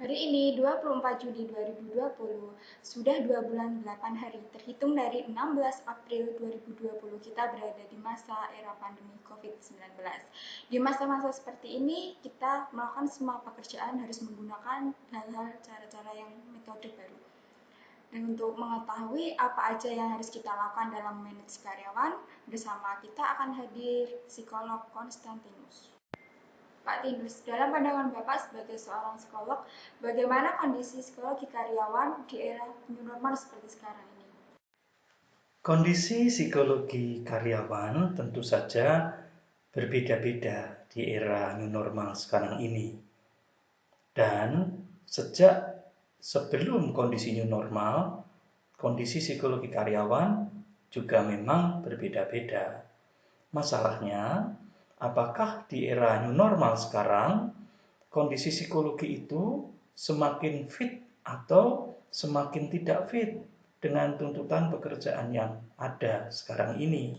Hari ini 24 Juli 2020, sudah 2 bulan 8 hari terhitung dari 16 April 2020 kita berada di masa era pandemi COVID-19. Di masa-masa seperti ini kita melakukan semua pekerjaan harus menggunakan hal-hal cara-cara yang metode baru. Dan untuk mengetahui apa aja yang harus kita lakukan dalam manage karyawan, bersama kita akan hadir psikolog Konstantinus. Pak Tinus, dalam pandangan Bapak sebagai seorang psikolog, bagaimana kondisi psikologi karyawan di era new normal seperti sekarang ini? Kondisi psikologi karyawan tentu saja berbeda-beda di era new normal sekarang ini. Dan sejak sebelum kondisi new normal, kondisi psikologi karyawan juga memang berbeda-beda. Masalahnya, apakah di era new normal sekarang, kondisi psikologi itu semakin fit atau semakin tidak fit dengan tuntutan pekerjaan yang ada sekarang ini?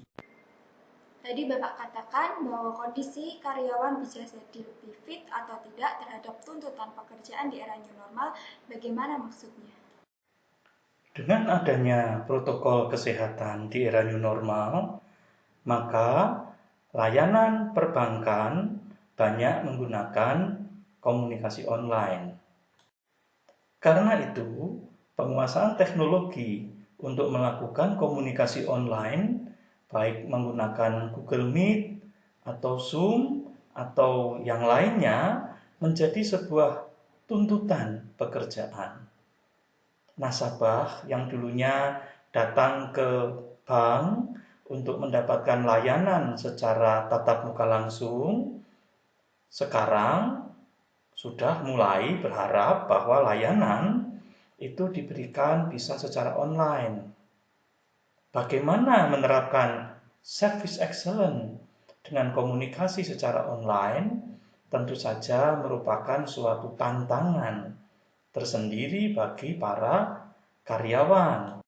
Tadi Bapak katakan bahwa kondisi karyawan bisa jadi lebih fit atau tidak terhadap tuntutan pekerjaan di era new normal. Bagaimana maksudnya? Dengan adanya protokol kesehatan di era new normal, maka layanan perbankan banyak menggunakan komunikasi online. Karena itu, penguasaan teknologi untuk melakukan komunikasi online, baik menggunakan Google Meet atau Zoom atau yang lainnya, menjadi sebuah tuntutan pekerjaan. Nasabah yang dulunya datang ke bank untuk mendapatkan layanan secara tatap muka langsung, sekarang sudah mulai berharap bahwa layanan itu diberikan bisa secara online. Bagaimana menerapkan service excellence dengan komunikasi secara online tentu saja merupakan suatu tantangan tersendiri bagi para karyawan.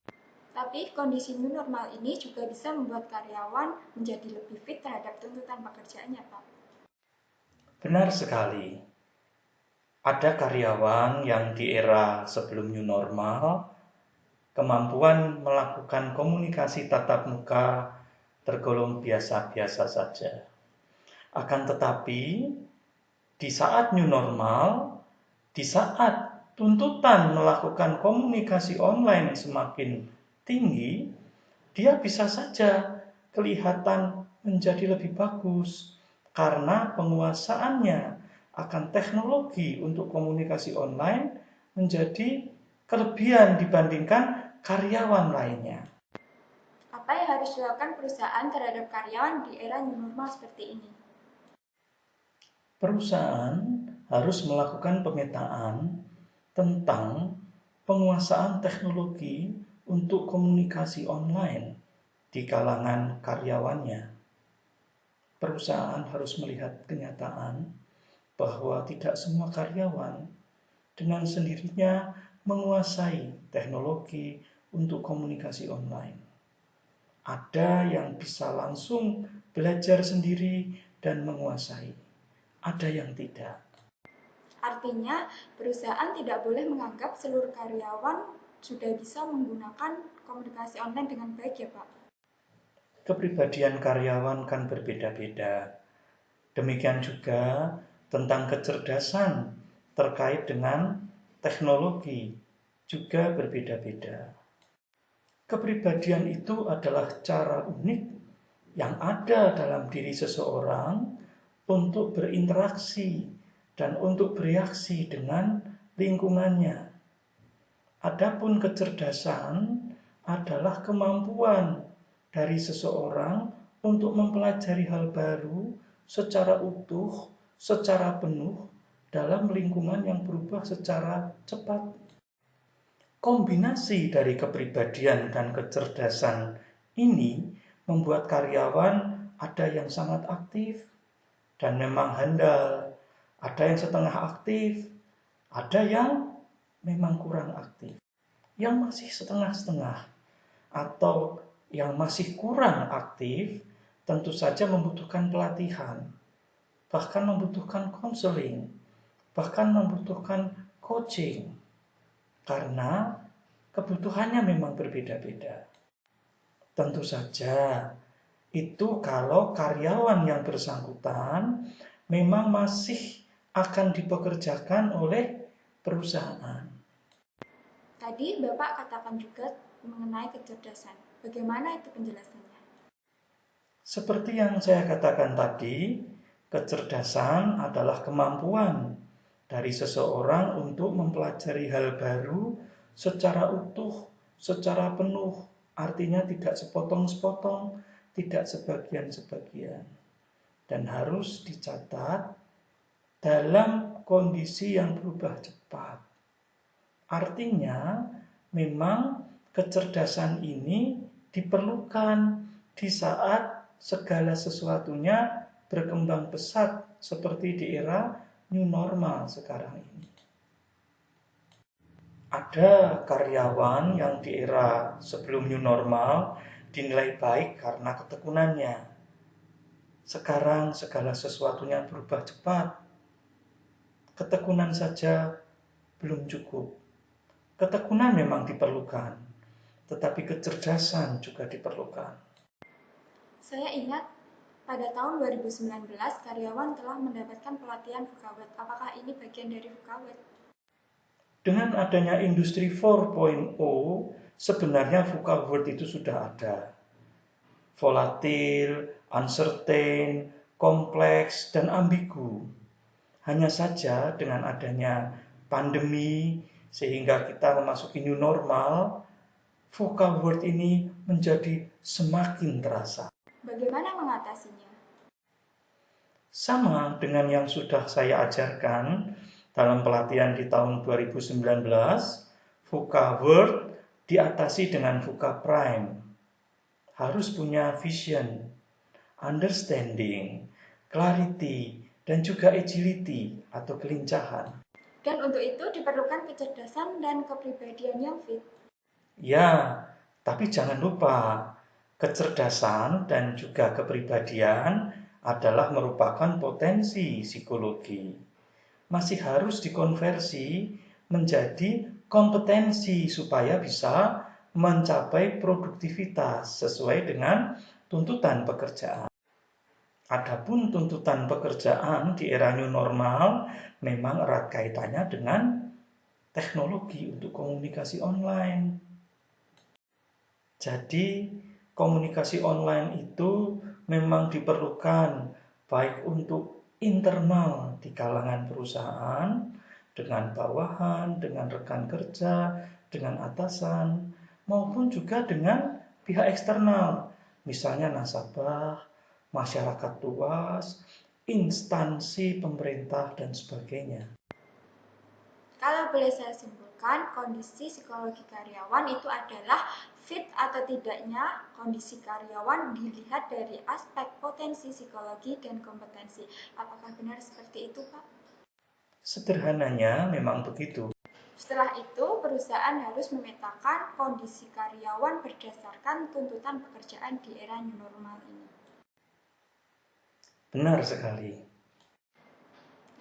Tapi kondisi new normal ini juga bisa membuat karyawan menjadi lebih fit terhadap tuntutan pekerjaannya, Pak. Benar sekali. Ada karyawan yang di era sebelum new normal, kemampuan melakukan komunikasi tatap muka tergolong biasa-biasa saja. Akan tetapi, di saat new normal, di saat tuntutan melakukan komunikasi online semakin tinggi, dia bisa saja kelihatan menjadi lebih bagus karena penguasaannya akan teknologi untuk komunikasi online menjadi kelebihan dibandingkan karyawan lainnya. Apa yang harus dilakukan perusahaan terhadap karyawan di era new normal seperti ini? Perusahaan harus melakukan pemetaan tentang penguasaan teknologi untuk komunikasi online di kalangan karyawannya. Perusahaan harus melihat kenyataan bahwa tidak semua karyawan dengan sendirinya menguasai teknologi untuk komunikasi online. Ada yang bisa langsung belajar sendiri dan menguasai, ada yang tidak. Artinya, perusahaan tidak boleh menganggap seluruh karyawan sudah bisa menggunakan komunikasi online dengan baik ya, Pak? Kepribadian karyawan kan berbeda-beda. Demikian juga tentang kecerdasan terkait dengan teknologi juga berbeda-beda. Kepribadian itu adalah cara unik yang ada dalam diri seseorang untuk berinteraksi dan untuk bereaksi dengan lingkungannya. Adapun kecerdasan adalah kemampuan dari seseorang untuk mempelajari hal baru secara utuh, secara penuh dalam lingkungan yang berubah secara cepat. Kombinasi dari kepribadian dan kecerdasan ini membuat karyawan ada yang sangat aktif dan memang handal, ada yang setengah aktif, ada yang memang kurang aktif. Yang masih setengah-setengah atau yang masih kurang aktif tentu saja membutuhkan pelatihan, bahkan membutuhkan konseling, bahkan membutuhkan coaching karena kebutuhannya memang berbeda-beda. Tentu saja itu kalau karyawan yang bersangkutan memang masih akan dipekerjakan oleh perusahaan. Tadi Bapak katakan juga mengenai kecerdasan. Bagaimana itu penjelasannya? Seperti yang saya katakan tadi, kecerdasan adalah kemampuan dari seseorang untuk mempelajari hal baru secara utuh, secara penuh, artinya tidak sepotong-sepotong, tidak sebagian-sebagian, dan harus dicatat dalam kondisi yang berubah cepat. Artinya, memang kecerdasan ini diperlukan di saat segala sesuatunya berkembang pesat seperti di era new normal sekarang ini. Ada karyawan yang di era sebelum new normal dinilai baik karena ketekunannya. Sekarang segala sesuatunya berubah cepat. Ketekunan saja belum cukup. Ketekunan memang diperlukan, tetapi kecerdasan juga diperlukan. Saya ingat pada tahun 2019 karyawan telah mendapatkan pelatihan VUCA-WORD. Apakah ini bagian dari VUCA-WORD? Dengan adanya industri 4.0, sebenarnya VUCA-WORD itu sudah ada. Volatil, uncertain, kompleks, dan ambigu. Hanya saja dengan adanya pandemi, sehingga kita memasuki new normal, VUCA-WORD ini menjadi semakin terasa. Bagaimana mengatasinya? Sama dengan yang sudah saya ajarkan dalam pelatihan di tahun 2019, VUCA-WORD diatasi dengan VUCA Prime. Harus punya vision, understanding, clarity, dan juga agility atau kelincahan. Dan untuk itu diperlukan kecerdasan dan kepribadian yang fit. Ya, tapi jangan lupa, kecerdasan dan juga kepribadian adalah merupakan potensi psikologi. Masih harus dikonversi menjadi kompetensi supaya bisa mencapai produktivitas sesuai dengan tuntutan pekerjaan. Adapun tuntutan pekerjaan di era new normal memang erat kaitannya dengan teknologi untuk komunikasi online. Jadi komunikasi online itu memang diperlukan baik untuk internal di kalangan perusahaan, dengan bawahan, dengan rekan kerja, dengan atasan, maupun juga dengan pihak eksternal, misalnya nasabah, masyarakat luas, instansi pemerintah, dan sebagainya. Kalau boleh saya simpulkan, kondisi psikologi karyawan itu adalah fit atau tidaknya kondisi karyawan dilihat dari aspek potensi psikologi dan kompetensi. Apakah benar seperti itu, Pak? Sederhananya memang begitu. Setelah itu, perusahaan harus memetakan kondisi karyawan berdasarkan tuntutan pekerjaan di era new normal ini. Benar sekali.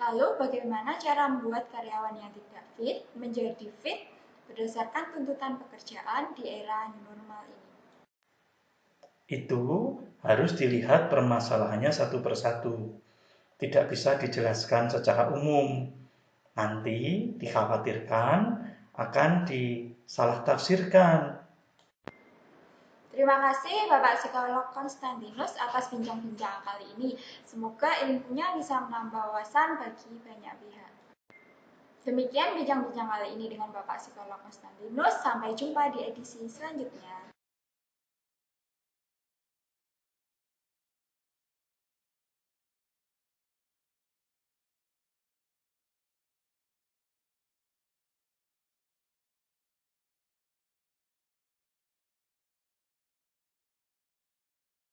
Lalu, bagaimana cara membuat karyawan yang tidak fit menjadi fit berdasarkan tuntutan pekerjaan di era new normal ini? Itu harus dilihat permasalahannya satu persatu. Tidak bisa dijelaskan secara umum. Nanti dikhawatirkan akan disalah tafsirkan. Terima kasih Bapak Psikolog Konstantinus atas bincang-bincang kali ini. Semoga ilmunya bisa menambah wawasan bagi banyak pihak. Demikian bincang-bincang kali ini dengan Bapak Psikolog Konstantinus. Sampai jumpa di edisi selanjutnya.